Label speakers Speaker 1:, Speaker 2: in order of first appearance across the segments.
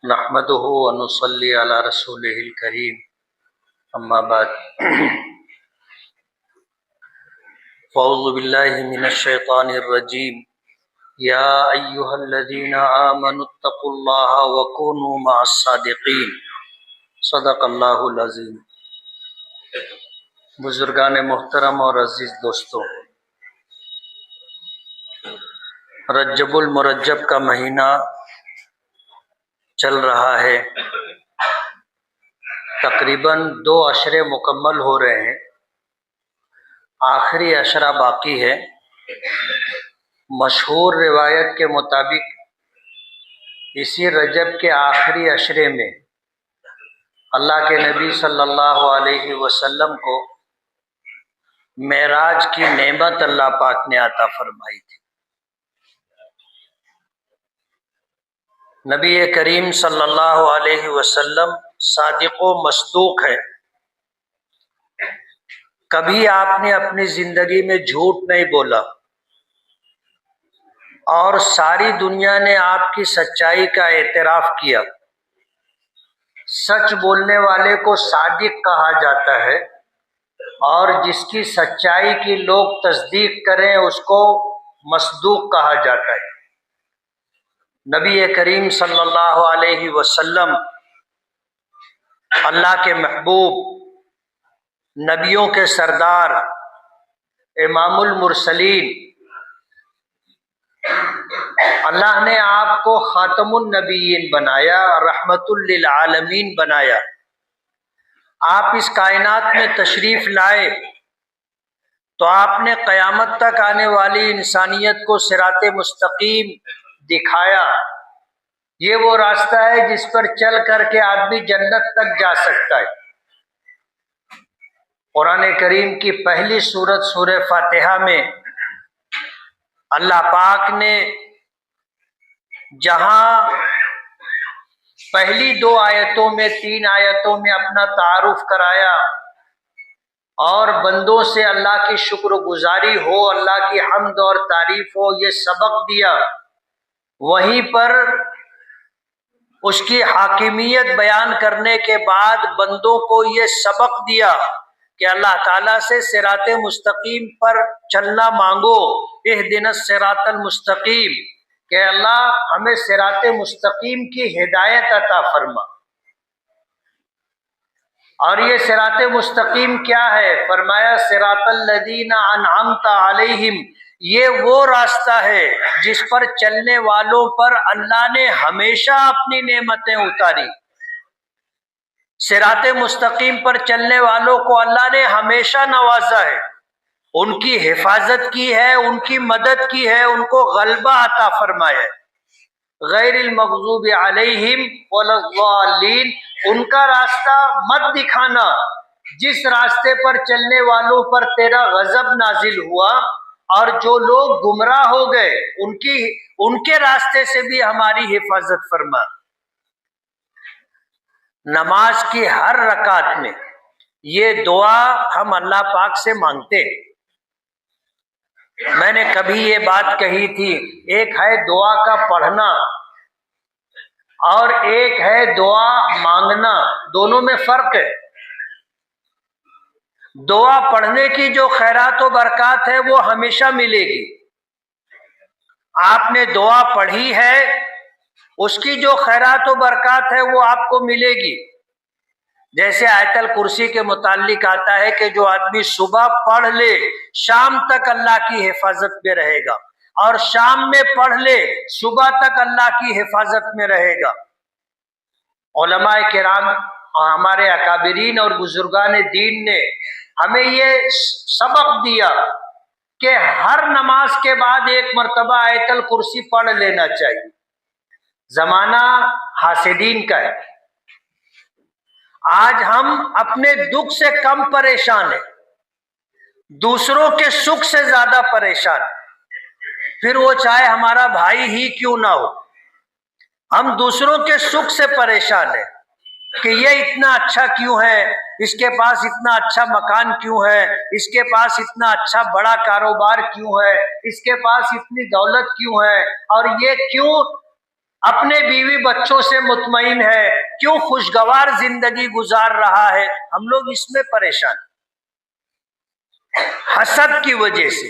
Speaker 1: نحمده ونصلي على رسوله الكريم اما بعد فاعوذ بالله من الشيطان الرجيم يا ايها الذين آمنوا اتقوا الله وكونوا مع الصادقين صدق اللہ العظیم۔ بزرگان محترم اور عزیز دوستوں، رجب المرجب کا مہینہ چل رہا ہے، تقریباً 2 عشرے مکمل ہو رہے ہیں، آخری عشرہ باقی ہے۔ مشہور روایت کے مطابق اسی رجب کے آخری عشرے میں اللہ کے نبی صلی اللہ علیہ وسلم کو معراج کی نعمت اللہ پاک نے عطا فرمائی تھی۔ نبی کریم صلی اللہ علیہ وسلم صادق و مصدوق ہے، کبھی آپ نے اپنی زندگی میں جھوٹ نہیں بولا، اور ساری دنیا نے آپ کی سچائی کا اعتراف کیا۔ سچ بولنے والے کو صادق کہا جاتا ہے، اور جس کی سچائی کی لوگ تصدیق کریں اس کو مصدوق کہا جاتا ہے۔ نبی کریم صلی اللہ علیہ وسلم اللہ کے محبوب، نبیوں کے سردار، امام المرسلین، اللہ نے آپ کو خاتم النبیین بنایا، رحمت للعالمین بنایا۔ آپ اس کائنات میں تشریف لائے تو آپ نے قیامت تک آنے والی انسانیت کو صراط مستقیم دکھایا۔ یہ وہ راستہ ہے جس پر چل کر کے آدمی جنت تک جا سکتا ہے۔ قرآن کریم کی پہلی سورت سورہ فاتحہ میں اللہ پاک نے جہاں پہلی 2 آیتوں میں 3 آیتوں میں اپنا تعارف کرایا اور بندوں سے اللہ کی شکر گزاری ہو، اللہ کی حمد اور تعریف ہو، یہ سبق دیا، وہیں پر اس کی حاکمیت بیان کرنے کے بعد بندوں کو یہ سبق دیا کہ اللہ تعالیٰ سے صراط مستقیم پر چلنا مانگو، اہدنا الصراط المستقیم، کہ اللہ ہمیں صراط مستقیم کی ہدایت عطا فرما۔ اور یہ صراط مستقیم کیا ہے؟ فرمایا صراط الذین انعمت علیہم، یہ وہ راستہ ہے جس پر چلنے والوں پر اللہ نے ہمیشہ اپنی نعمتیں اتاری۔ صراط مستقیم پر چلنے والوں کو اللہ نے ہمیشہ نوازا ہے، ان کی حفاظت کی ہے، ان کی مدد کی ہے، ان کو غلبہ عطا فرمایا ہے۔ غیر المغضوب علیہم ولا الضالین، ان کا راستہ مت دکھانا جس راستے پر چلنے والوں پر تیرا غضب نازل ہوا، اور جو لوگ گمراہ ہو گئے ان کے راستے سے بھی ہماری حفاظت فرما۔ نماز کی ہر رکعت میں یہ دعا ہم اللہ پاک سے مانگتے ہیں۔ میں نے کبھی یہ بات کہی تھی، ایک ہے دعا کا پڑھنا اور ایک ہے دعا مانگنا، دونوں میں فرق ہے۔ دعا پڑھنے کی جو خیرات و برکات ہے وہ ہمیشہ ملے گی۔ آپ نے دعا پڑھی ہے، اس کی جو خیرات و برکات ہے وہ آپ کو ملے گی۔ جیسے آیت الکرسی کے متعلق آتا ہے کہ جو آدمی صبح پڑھ لے شام تک اللہ کی حفاظت میں رہے گا، اور شام میں پڑھ لے صبح تک اللہ کی حفاظت میں رہے گا۔ علماء کرام، ہمارے اکابرین اور بزرگان دین نے ہمیں یہ سبق دیا کہ ہر نماز کے بعد ایک مرتبہ آیت الکرسی پڑھ لینا چاہیے۔ زمانہ حاسدین کا ہے، آج ہم اپنے دکھ سے کم پریشان ہیں، دوسروں کے سکھ سے زیادہ پریشان ہیں، پھر وہ چاہے ہمارا بھائی ہی کیوں نہ ہو۔ ہم دوسروں کے سکھ سے پریشان ہیں کہ یہ اتنا اچھا کیوں ہے، اس کے پاس اتنا اچھا مکان کیوں ہے، اس کے پاس اتنا اچھا بڑا کاروبار کیوں ہے، اس کے پاس اتنی دولت کیوں ہے، اور یہ کیوں اپنے بیوی بچوں سے مطمئن ہے, کیوں خوشگوار زندگی گزار رہا ہے. ہم لوگ اس میں پریشان, حسد کی وجہ سے.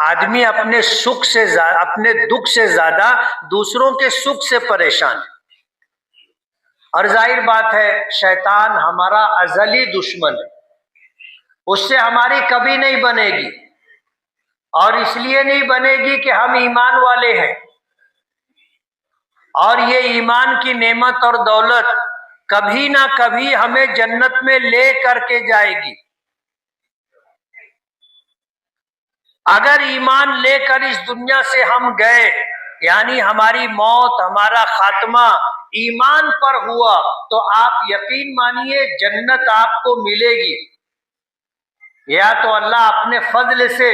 Speaker 1: آدمی اپنے سکھ سے اپنے دکھ سے زیادہ دوسروں کے سکھ سے پریشان ہے. اور ظاہر بات ہے شیطان ہمارا ازلی دشمن ہے, اس سے ہماری کبھی نہیں بنے گی. اور اس لیے نہیں بنے گی کہ ہم ایمان والے ہیں, اور یہ ایمان کی نعمت اور دولت کبھی نہ کبھی ہمیں جنت میں لے کر کے جائے گی. اگر ایمان لے کر اس دنیا سے ہم گئے, یعنی ہماری موت, ہمارا خاتمہ ایمان پر ہوا, تو آپ یقین مانیے جنت آپ کو ملے گی. یا تو اللہ اپنے فضل سے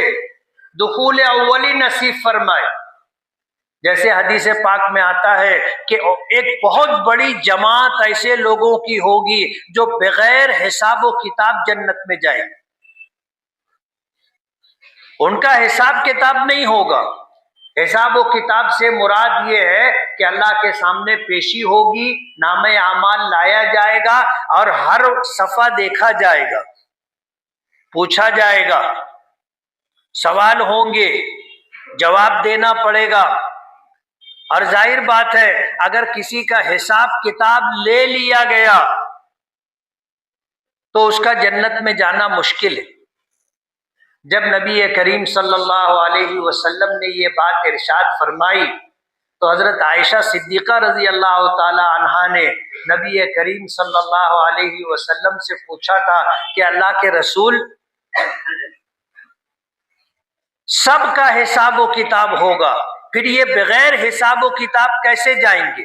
Speaker 1: دخول اولی نصیب فرمائے, جیسے حدیث پاک میں آتا ہے کہ ایک بہت بڑی جماعت ایسے لوگوں کی ہوگی جو بغیر حساب و کتاب جنت میں جائے. ان کا حساب کتاب نہیں ہوگا. حساب و کتاب سے مراد یہ ہے کہ اللہ کے سامنے پیشی ہوگی, نامہ اعمال لایا جائے گا, اور ہر صفحہ دیکھا جائے گا, پوچھا جائے گا, سوال ہوں گے, جواب دینا پڑے گا. اور ظاہر بات ہے اگر کسی کا حساب کتاب لے لیا گیا تو اس کا جنت میں جانا مشکل ہے. جب نبی کریم صلی اللہ علیہ وسلم نے یہ بات ارشاد فرمائی تو حضرت عائشہ صدیقہ رضی اللہ تعالی عنہا نے نبی کریم صلی اللہ علیہ وسلم سے پوچھا تھا کہ اللہ کے رسول, سب کا حساب و کتاب ہوگا, پھر یہ بغیر حساب و کتاب کیسے جائیں گے؟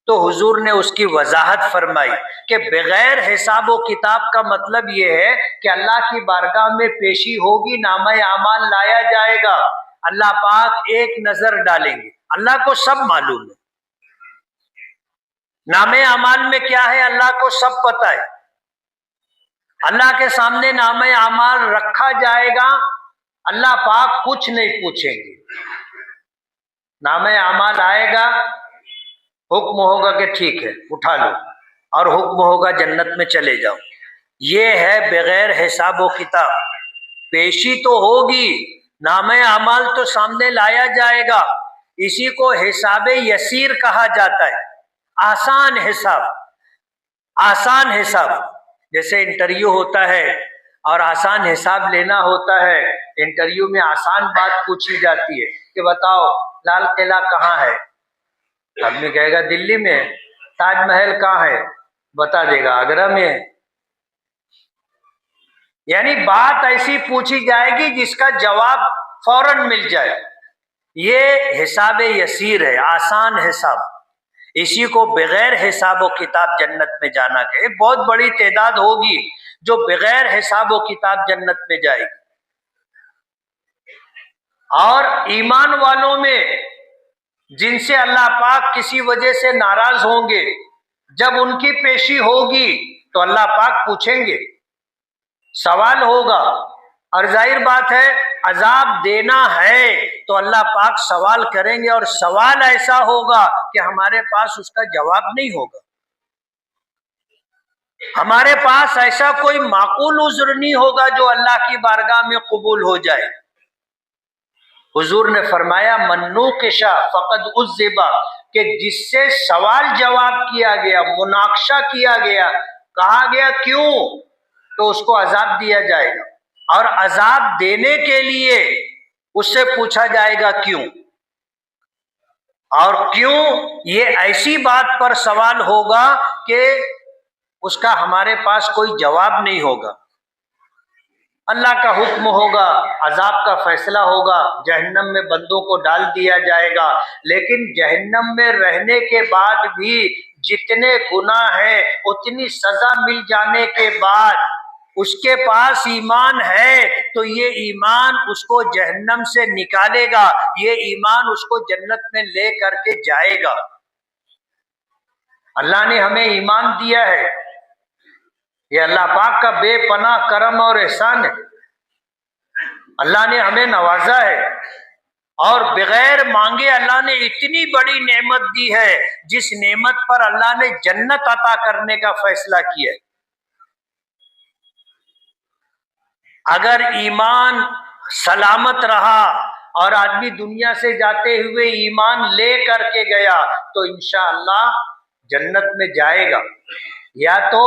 Speaker 1: تو حضور نے اس کی وضاحت فرمائی کہ بغیر حساب و کتاب کا مطلب یہ ہے کہ اللہ کی بارگاہ میں پیشی ہوگی, نامہ اعمال لایا جائے گا, اللہ پاک ایک نظر ڈالیں گے, اللہ کو سب معلوم ہے. نامہ اعمال میں کیا ہے اللہ کو سب پتہ ہے. اللہ کے سامنے نامہ اعمال رکھا جائے گا, اللہ پاک کچھ نہیں پوچھیں گے. نامہ اعمال آئے گا, حکم ہوگا کہ ٹھیک ہے اٹھا لو, اور حکم ہوگا جنت میں چلے جاؤ. یہ ہے بغیر حساب و کتاب. پیشی تو ہوگی, نامہ اعمال تو سامنے لایا جائے گا, اسی کو حساب یسیر کہا جاتا ہے, آسان حساب. آسان حساب جیسے انٹرویو ہوتا ہے اور آسان حساب لینا ہوتا ہے. انٹرویو میں آسان بات پوچھی جاتی ہے کہ بتاؤ لال قلعہ کہاں ہے, آدمی کہے گا دلی میں. تاج محل کہاں ہے, بتا دے گا آگرہ میں ہے. یعنی بات ایسی پوچھی جائے گی جس کا جواب فوراً مل جائے. یہ حساب یسیر ہے, آسان حساب. اسی کو بغیر حساب و کتاب جنت میں جانا کہ ایک بہت بڑی تعداد ہوگی جو بغیر حساب و کتاب جنت میں جائے گی. اور ایمان والوں میں جن سے اللہ پاک کسی وجہ سے ناراض ہوں گے, جب ان کی پیشی ہوگی تو اللہ پاک پوچھیں گے, سوال ہوگا. اور ظاہر بات ہے عذاب دینا ہے تو اللہ پاک سوال کریں گے, اور سوال ایسا ہوگا کہ ہمارے پاس اس کا جواب نہیں ہوگا. ہمارے پاس ایسا کوئی معقول عذر نہیں ہوگا جو اللہ کی بارگاہ میں قبول ہو جائے. حضور نے فرمایا من نوقش فقد عذب, کہ جس سے سوال جواب کیا گیا, مناقشہ کیا گیا, کہا گیا کیوں, تو اس کو عذاب دیا جائے گا, اور عذاب دینے کے لیے اس سے پوچھا جائے گا کیوں. اور کیوں یہ ایسی بات پر سوال ہوگا کہ اس کا ہمارے پاس کوئی جواب نہیں ہوگا. اللہ کا حکم ہوگا, عذاب کا فیصلہ ہوگا, جہنم میں بندوں کو ڈال دیا جائے گا. لیکن جہنم میں رہنے کے بعد بھی جتنے گناہ ہیں اتنی سزا مل جانے کے بعد اس کے پاس ایمان ہے تو یہ ایمان اس کو جہنم سے نکالے گا, یہ ایمان اس کو جنت میں لے کر کے جائے گا. اللہ نے ہمیں ایمان دیا ہے, یہ اللہ پاک کا بے پناہ کرم اور احسان ہے. اللہ نے ہمیں نوازا ہے. اور بغیر مانگے اللہ نے اتنی بڑی نعمت دی ہے جس نعمت پر اللہ نے جنت عطا کرنے کا فیصلہ کیا ہے۔ اگر ایمان سلامت رہا اور آدمی دنیا سے جاتے ہوئے ایمان لے کر کے گیا تو انشاءاللہ جنت میں جائے گا، یا تو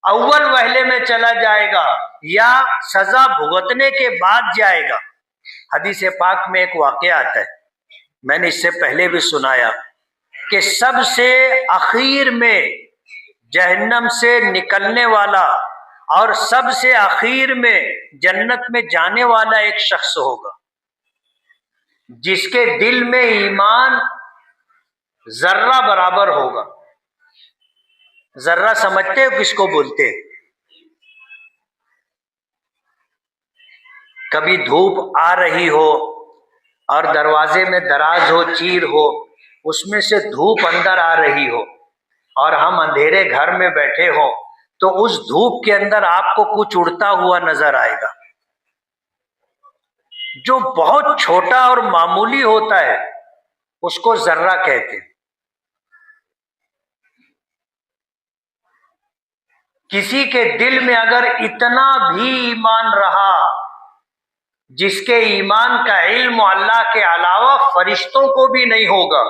Speaker 1: اول وہلے میں چلا جائے گا یا سزا بھگتنے کے بعد جائے گا۔ حدیث پاک میں ایک واقعہ آتا ہے، میں نے اس سے پہلے بھی سنایا، کہ سب سے اخیر میں جہنم سے نکلنے والا اور سب سے اخیر میں جنت میں جانے والا ایک شخص ہوگا جس کے دل میں ایمان ذرہ برابر ہوگا۔ ذرہ سمجھتے ہو کس کو بولتے ہیں؟ کبھی دھوپ آ رہی ہو اور دروازے میں دراز ہو، چیر ہو، اس میں سے دھوپ اندر آ رہی ہو اور ہم اندھیرے گھر میں بیٹھے ہوں تو اس دھوپ کے اندر آپ کو کچھ اڑتا ہوا نظر آئے گا جو بہت چھوٹا اور معمولی ہوتا ہے، اس کو ذرہ کہتے ہیں۔ کسی کے دل میں اگر اتنا بھی ایمان رہا جس کے ایمان کا علم اللہ کے علاوہ فرشتوں کو بھی نہیں ہوگا،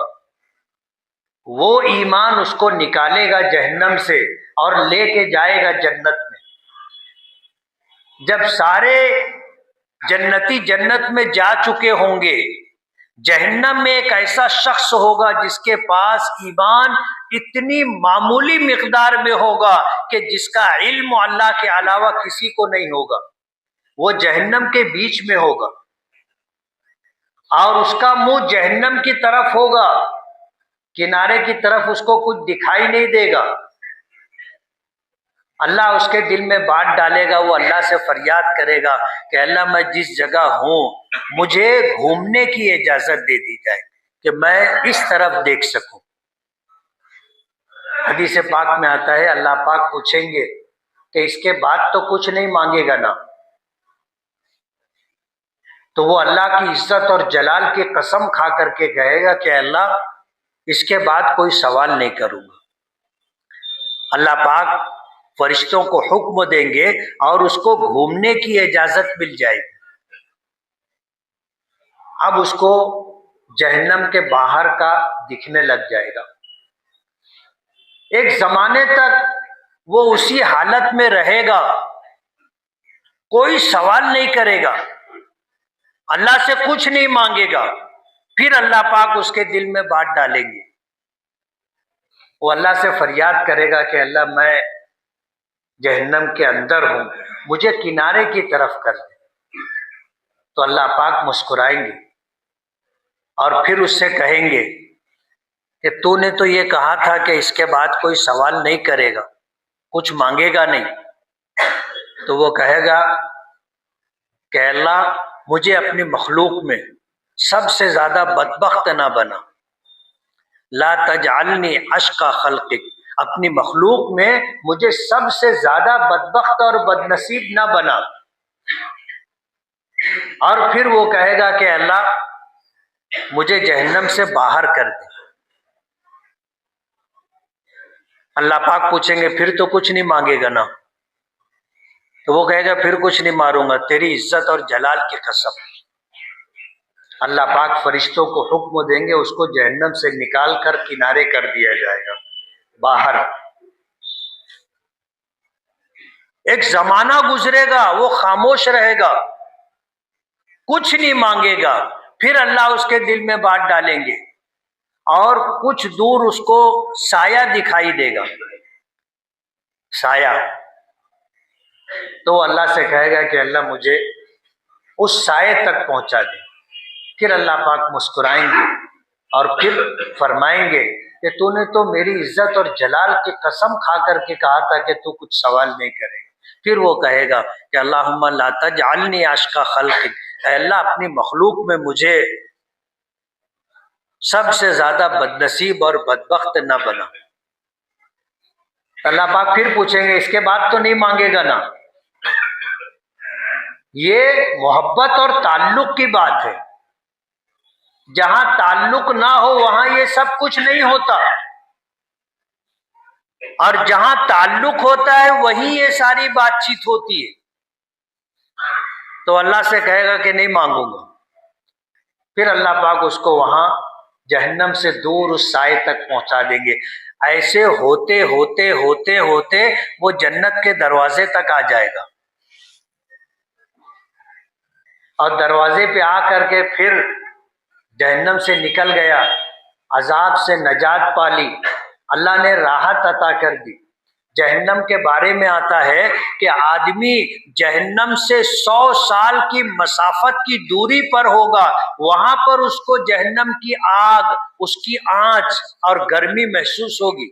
Speaker 1: وہ ایمان اس کو نکالے گا جہنم سے اور لے کے جائے گا جنت میں۔ جب سارے جنتی جنت میں جا چکے ہوں گے، جہنم میں ایک ایسا شخص ہوگا جس کے پاس ایمان اتنی معمولی مقدار میں ہوگا کہ جس کا علم اللہ کے علاوہ کسی کو نہیں ہوگا، وہ جہنم کے بیچ میں ہوگا اور اس کا منہ جہنم کی طرف ہوگا، کنارے کی طرف اس کو کچھ دکھائی نہیں دے گا۔ اللہ اس کے دل میں بات ڈالے گا، وہ اللہ سے فریاد کرے گا کہ اللہ میں جس جگہ ہوں مجھے گھومنے کی اجازت دے دی جائے کہ میں اس طرف دیکھ سکوں۔ حدیث پاک میں آتا ہے اللہ پاک پوچھیں گے کہ اس کے بعد تو کچھ نہیں مانگے گا نا؟ تو وہ اللہ کی عزت اور جلال کی قسم کھا کر کے کہے گا کہ اللہ اس کے بعد کوئی سوال نہیں کروں گا۔ اللہ پاک فرشتوں کو حکم دیں گے اور اس کو گھومنے کی اجازت مل جائے گی۔ اب اس کو جہنم کے باہر کا دکھنے لگ جائے گا۔ ایک زمانے تک وہ اسی حالت میں رہے گا، کوئی سوال نہیں کرے گا، اللہ سے کچھ نہیں مانگے گا۔ پھر اللہ پاک اس کے دل میں بات ڈالیں گے، وہ اللہ سے فریاد کرے گا کہ اللہ میں جہنم کے اندر ہوں، مجھے کنارے کی طرف کر دے۔ تو اللہ پاک مسکرائیں گے اور پھر اس سے کہیں گے کہ تو نے تو یہ کہا تھا کہ اس کے بعد کوئی سوال نہیں کرے گا، کچھ مانگے گا نہیں۔ تو وہ کہے گا کہ اللہ مجھے اپنی مخلوق میں سب سے زیادہ بدبخت نہ بنا، لا تجعلنی اشقی خلقک، اپنی مخلوق میں مجھے سب سے زیادہ بدبخت اور بدنصیب نہ بنا۔ اور پھر وہ کہے گا کہ اللہ مجھے جہنم سے باہر کر دے۔ اللہ پاک پوچھیں گے پھر تو کچھ نہیں مانگے گا نا؟ تو وہ کہے گا پھر کچھ نہیں ماروں گا، تیری عزت اور جلال کی قسم۔ اللہ پاک فرشتوں کو حکم دیں گے، اس کو جہنم سے نکال کر کنارے کر دیا جائے گا باہر۔ ایک زمانہ گزرے گا، وہ خاموش رہے گا، کچھ نہیں مانگے گا۔ پھر اللہ اس کے دل میں بات ڈالیں گے اور کچھ دور اس کو سایہ دکھائی دے گا، سایہ۔ تو وہ اللہ سے کہے گا کہ اللہ مجھے اس سائے تک پہنچا دے۔ پھر اللہ پاک مسکرائیں گے اور پھر فرمائیں گے کہ تو نے تو میری عزت اور جلال کی قسم کھا کر کے کہا تھا کہ تو کچھ سوال نہیں کرے گا۔ پھر وہ کہے گا کہ اللہم لا تجعلنی اشقی خلقک، اے اللہ اپنی مخلوق میں مجھے سب سے زیادہ بدنصیب اور بدبخت نہ بنا۔ اللہ پاک پھر پوچھیں گے اس کے بعد تو نہیں مانگے گا نا؟ یہ محبت اور تعلق کی بات ہے۔ جہاں تعلق نہ ہو وہاں یہ سب کچھ نہیں ہوتا، اور جہاں تعلق ہوتا ہے وہیں یہ ساری بات چیت ہوتی ہے۔ تو اللہ سے کہے گا کہ نہیں مانگوں گا، پھر اللہ پاک اس کو وہاں جہنم سے دور اس سائے تک پہنچا دیں گے۔ ایسے ہوتے ہوتے ہوتے ہوتے وہ جنت کے دروازے تک آ جائے گا، اور دروازے پہ آ کر کے پھر جہنم سے نکل گیا، عذاب سے نجات پا لی، اللہ نے راحت عطا کر دی۔ جہنم کے بارے میں آتا ہے کہ آدمی جہنم سے 100 سال کی مسافت کی دوری پر ہوگا، وہاں پر اس کو جہنم کی آگ، اس کی آنچ اور گرمی محسوس ہوگی۔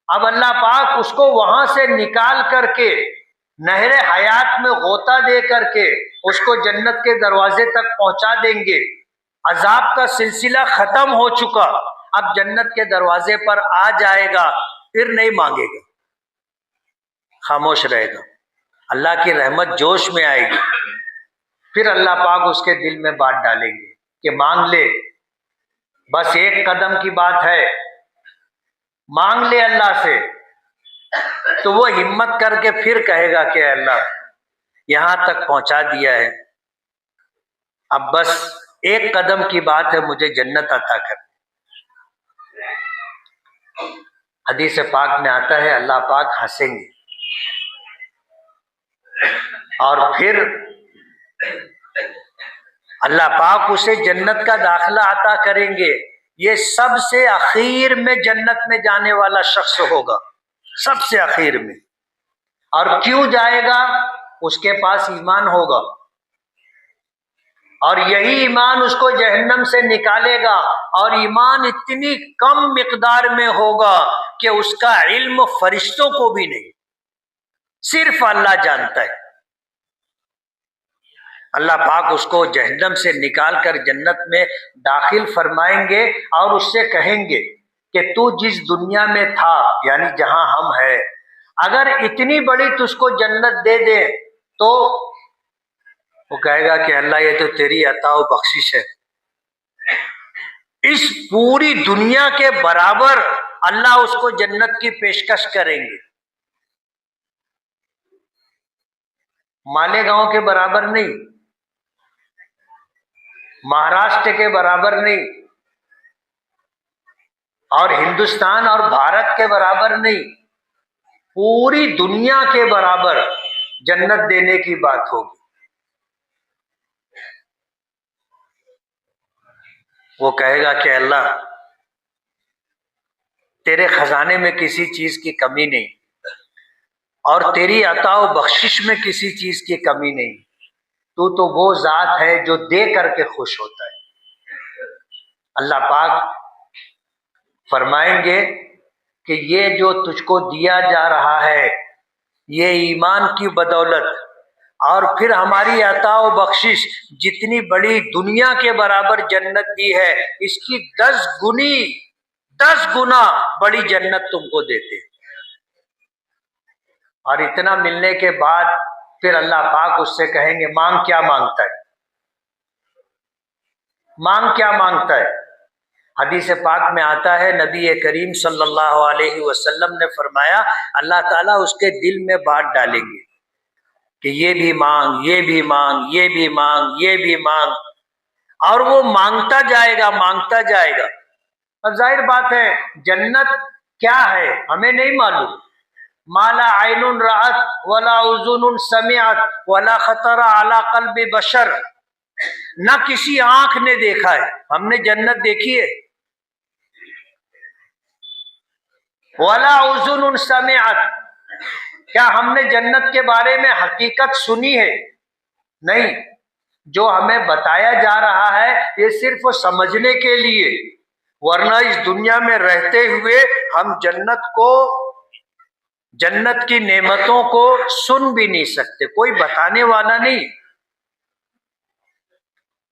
Speaker 1: اب اللہ پاک اس کو وہاں سے نکال کر کے نہر حیات میں غوطہ دے کر کے اس کو جنت کے دروازے تک پہنچا دیں گے۔ عذاب کا سلسلہ ختم ہو چکا، اب جنت کے دروازے پر آ جائے گا، پھر نہیں مانگے گا، خاموش رہے گا۔ اللہ کی رحمت جوش میں آئے گی، پھر اللہ پاک اس کے دل میں بات ڈالیں گے کہ مانگ لے، بس ایک قدم کی بات ہے، مانگ لے اللہ سے۔ تو وہ ہمت کر کے پھر کہے گا کہ اللہ یہاں تک پہنچا دیا ہے، اب بس ایک قدم کی بات ہے، مجھے جنت عطا کر۔ حدیث پاک میں آتا ہے اللہ پاک ہنسیں گے، اور پھر اللہ پاک اسے جنت کا داخلہ عطا کریں گے۔ یہ سب سے اخیر میں جنت میں جانے والا شخص ہوگا، سب سے اخیر میں۔ اور کیوں جائے گا؟ اس کے پاس ایمان ہوگا، اور یہی ایمان اس کو جہنم سے نکالے گا، اور ایمان اتنی کم مقدار میں ہوگا کہ اس کا علم فرشتوں کو بھی نہیں، صرف اللہ جانتا ہے۔ اللہ پاک اس کو جہنم سے نکال کر جنت میں داخل فرمائیں گے، اور اس سے کہیں گے کہ تو جس دنیا میں تھا، یعنی جہاں ہم ہیں، اگر اتنی بڑی تجھ کو جنت دے دے تو وہ کہے گا کہ اللہ یہ تو تیری عطا و بخشش ہے، اس پوری دنیا کے برابر اللہ اس کو جنت کی پیشکش کریں گے، مالیگاؤں کے برابر نہیں، مہاراشٹر کے برابر نہیں، اور ہندوستان اور بھارت کے برابر نہیں، پوری دنیا کے برابر جنت دینے کی بات ہوگی۔ وہ کہے گا کہ اللہ تیرے خزانے میں کسی چیز کی کمی نہیں، اور تیری عطا و بخشش میں کسی چیز کی کمی نہیں، تو وہ ذات ہے جو دے کر کے خوش ہوتا ہے۔ اللہ پاک فرمائیں گے کہ یہ جو تجھ کو دیا جا رہا ہے یہ ایمان کی بدولت، اور پھر ہماری عطا و بخشش جتنی بڑی دنیا کے برابر جنت دی ہے، اس کی 10 گنا بڑی جنت تم کو دیتے۔ اور اتنا ملنے کے بعد پھر اللہ پاک اس سے کہیں گے مانگ، کیا مانگتا ہے، مانگ کیا مانگتا ہے۔ حدیث پاک میں آتا ہے نبی کریم صلی اللہ علیہ وسلم نے فرمایا اللہ تعالیٰ اس کے دل میں بات ڈالیں گے کہ یہ بھی مانگ، یہ بھی مانگ، یہ بھی مانگ، یہ بھی مانگ، اور وہ مانگتا جائے گا، مانگتا جائے گا۔ اب ظاہر بات ہے جنت کیا ہے ہمیں نہیں معلوم، ما لا عین رأت ولا اذن سمعت ولا خطر علی قلب بشر، نہ کسی آنکھ نے دیکھا ہے، ہم نے جنت دیکھی ہے، ولا اذن سمعت، کیا ہم نے جنت کے بارے میں حقیقت سنی ہے؟ نہیں، جو ہمیں بتایا جا رہا ہے یہ صرف سمجھنے کے لیے، ورنہ اس دنیا میں رہتے ہوئے ہم جنت کی نعمتوں کو سن بھی نہیں سکتے، کوئی بتانے والا نہیں۔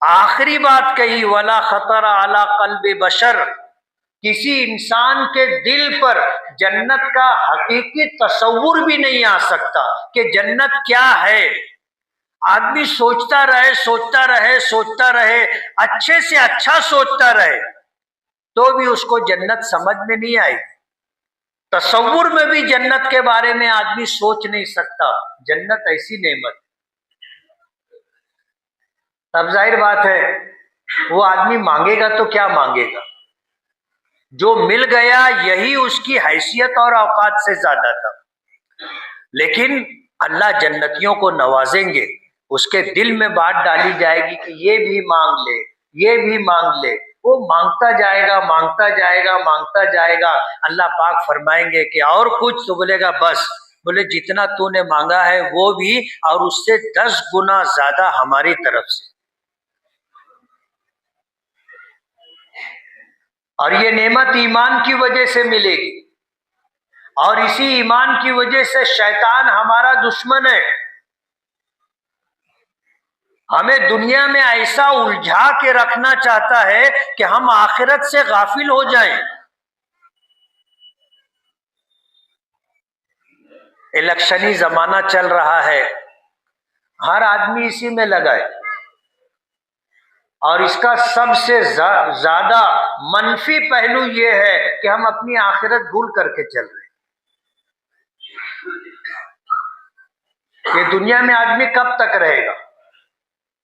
Speaker 1: آخری بات کہی ولا خطر علی قلب بشر، کسی انسان کے دل پر جنت کا حقیقی تصور بھی نہیں آ سکتا کہ جنت کیا ہے۔ آدمی سوچتا رہے سوچتا رہے سوچتا رہے، اچھے سے اچھا سوچتا رہے، تو بھی اس کو جنت سمجھ میں نہیں آئی۔ تصور میں بھی جنت کے بارے میں آدمی سوچ نہیں سکتا۔ جنت ایسی نعمت، اب ظاہر بات ہے وہ آدمی مانگے گا تو کیا مانگے گا؟ جو مل گیا یہی اس کی حیثیت اور اوقات سے زیادہ تھا، لیکن اللہ جنتیوں کو نوازیں گے، اس کے دل میں بات ڈالی جائے گی کہ یہ بھی مانگ لے، یہ بھی مانگ لے، وہ مانگتا جائے گا مانگتا جائے گا مانگتا جائے گا۔ اللہ پاک فرمائیں گے کہ اور کچھ، تو بولے گا بس، بولے جتنا تو نے مانگا ہے وہ بھی، اور اس سے 10 گنا زیادہ ہماری طرف سے۔ اور یہ نعمت ایمان کی وجہ سے ملے گی، اور اسی ایمان کی وجہ سے شیطان ہمارا دشمن ہے، ہمیں دنیا میں ایسا الجھا کے رکھنا چاہتا ہے کہ ہم آخرت سے غافل ہو جائیں۔ الیکشنی زمانہ چل رہا ہے، ہر آدمی اسی میں لگا ہے، اور اس کا سب سے زیادہ منفی پہلو یہ ہے کہ ہم اپنی آخرت بھول کر کے چل رہے ہیں۔ یہ دنیا میں آدمی کب تک رہے گا؟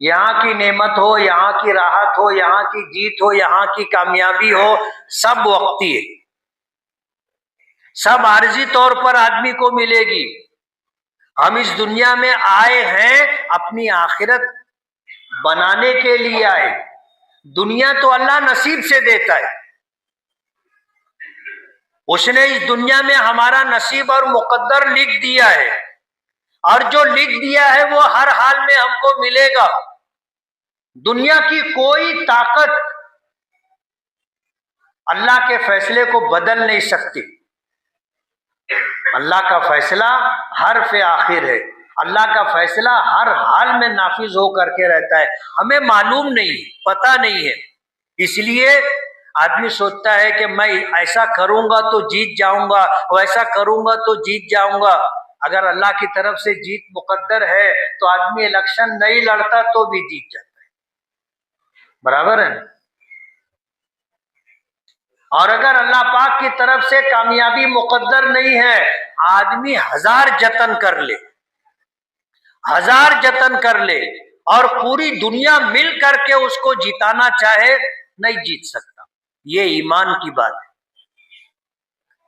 Speaker 1: یہاں کی نعمت ہو، یہاں کی راحت ہو، یہاں کی جیت ہو، یہاں کی کامیابی ہو، سب وقتی ہے، سب عارضی طور پر آدمی کو ملے گی۔ ہم اس دنیا میں آئے ہیں اپنی آخرت بنانے کے لیے آئے۔ دنیا تو اللہ نصیب سے دیتا ہے، اس نے اس دنیا میں ہمارا نصیب اور مقدر لکھ دیا ہے، اور جو لکھ دیا ہے وہ ہر حال میں ہم کو ملے گا۔ دنیا کی کوئی طاقت اللہ کے فیصلے کو بدل نہیں سکتی۔ اللہ کا فیصلہ حرف آخر ہے، اللہ کا فیصلہ ہر حال میں نافذ ہو کر کے رہتا ہے۔ ہمیں معلوم نہیں، پتہ نہیں ہے، اس لیے آدمی سوچتا ہے کہ میں ایسا کروں گا تو جیت جاؤں گا، ویسا کروں گا تو جیت جاؤں گا۔ اگر اللہ کی طرف سے جیت مقدر ہے تو آدمی الیکشن نہیں لڑتا تو بھی جیت جاتا ہے، برابر ہے۔ اور اگر اللہ پاک کی طرف سے کامیابی مقدر نہیں ہے، آدمی 1000 جتن کر لے، 1000 جتن کر لے، اور پوری دنیا مل کر کے اس کو جتانا چاہے، نہیں جیت سکتا۔ یہ ایمان کی بات ہے۔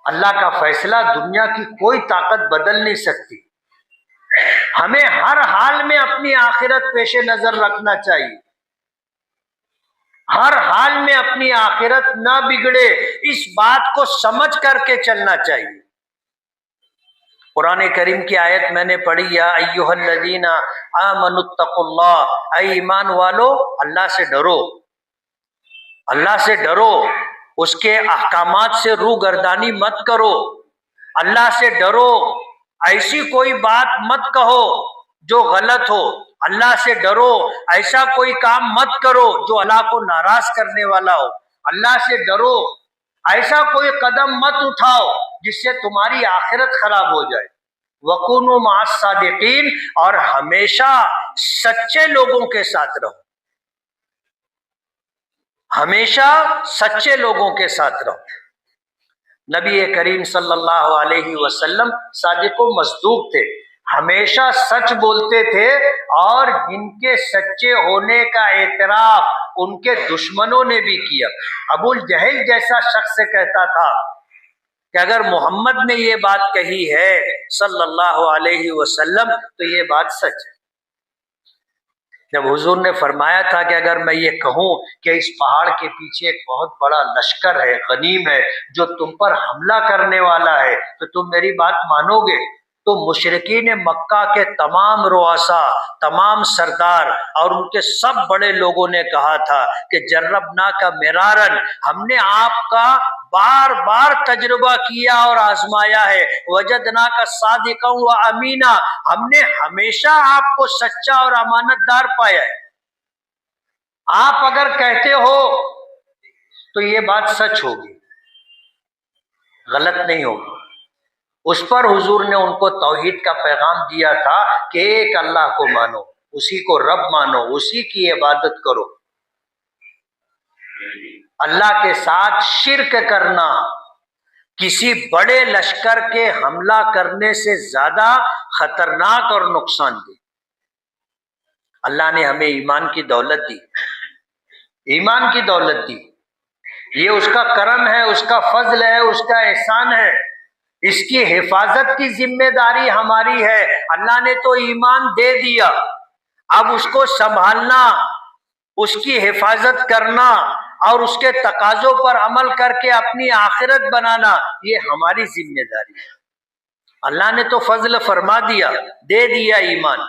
Speaker 1: اللہ کا فیصلہ دنیا کی کوئی طاقت بدل نہیں سکتی۔ ہمیں ہر حال میں اپنی آخرت پیش نظر رکھنا چاہیے، ہر حال میں اپنی آخرت نہ بگڑے، اس بات کو سمجھ کر کے چلنا چاہیے۔ قرآن کریم کی آیت میں نے پڑھی، یا ایھا الذین آمنوا اتقوا اللہ، اے ایمان والو اللہ سے ڈرو، اللہ سے ڈرو، اس کے احکامات سے روگردانی مت کرو، اللہ سے ڈرو، ایسی کوئی بات مت کہو جو غلط ہو، اللہ سے ڈرو، ایسا کوئی کام مت کرو جو اللہ کو ناراض کرنے والا ہو، اللہ سے ڈرو، ایسا کوئی قدم مت اٹھاؤ جس سے تمہاری آخرت خراب ہو جائے۔ وَكُونُوا مَعَ الصَّادِقِينَ، اور ہمیشہ سچے لوگوں کے ساتھ رہو، ہمیشہ سچے لوگوں کے ساتھ رہو۔ نبی کریم صلی اللہ علیہ وسلم صادق و مصدوق تھے، ہمیشہ سچ بولتے تھے، اور جن کے سچے ہونے کا اعتراف ان کے دشمنوں نے بھی کیا۔ ابو الجہل جیسا شخص سے کہتا تھا کہ اگر محمد نے یہ بات کہی ہے صلی اللہ علیہ وسلم تو یہ بات سچ ہے۔ جب حضور نے فرمایا تھا کہ اگر میں یہ کہوں کہ اس پہاڑ کے پیچھے ایک بہت بڑا لشکر ہے، غنیم ہے، جو تم پر حملہ کرنے والا ہے، تو تم میری بات مانو گے؟ تو مشرکین مکہ کے تمام رؤساء، تمام سردار اور ان کے سب بڑے لوگوں نے کہا تھا کہ جربناک مرارن، ہم نے آپ کا بار بار تجربہ کیا اور آزمایا ہے، وجدناک صادقا و امینا، ہم نے ہمیشہ آپ کو سچا اور امانت دار پایا ہے۔ آپ اگر کہتے ہو تو یہ بات سچ ہوگی، غلط نہیں ہوگی۔ اس پر حضور نے ان کو توحید کا پیغام دیا تھا کہ ایک اللہ کو مانو، اسی کو رب مانو، اسی کی عبادت کرو۔ اللہ کے ساتھ شرک کرنا کسی بڑے لشکر کے حملہ کرنے سے زیادہ خطرناک اور نقصان دہ۔ اللہ نے ہمیں ایمان کی دولت دی، ایمان کی دولت دی، یہ اس کا کرم ہے، اس کا فضل ہے، اس کا احسان ہے، اس کی حفاظت کی ذمہ داری ہماری ہے۔ اللہ نے تو ایمان دے دیا، اب اس کو سنبھالنا، اس کی حفاظت کرنا اور اس کے تقاضوں پر عمل کر کے اپنی آخرت بنانا، یہ ہماری ذمہ داری ہے۔ اللہ نے تو فضل فرما دیا، دے دیا ایمان،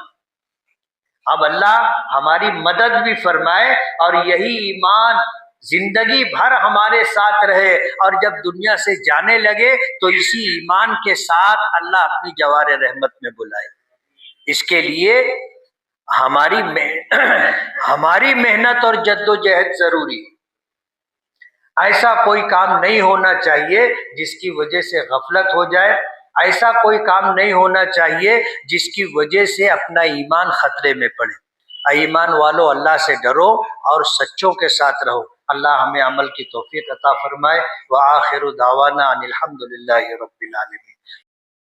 Speaker 1: اب اللہ ہماری مدد بھی فرمائے اور یہی ایمان زندگی بھر ہمارے ساتھ رہے، اور جب دنیا سے جانے لگے تو اسی ایمان کے ساتھ اللہ اپنی جوار رحمت میں بلائے۔ اس کے لیے ہماری محنت اور جد و جہد ضروری ہے۔ ایسا کوئی کام نہیں ہونا چاہیے جس کی وجہ سے غفلت ہو جائے، ایسا کوئی کام نہیں ہونا چاہیے جس کی وجہ سے اپنا ایمان خطرے میں پڑے۔ ایمان والو، اللہ سے ڈرو اور سچوں کے ساتھ رہو۔ اللہ ہمیں عمل کی توفیق عطا فرمائے۔ وآخر دعوانا ان الحمد للہ رب العالمین۔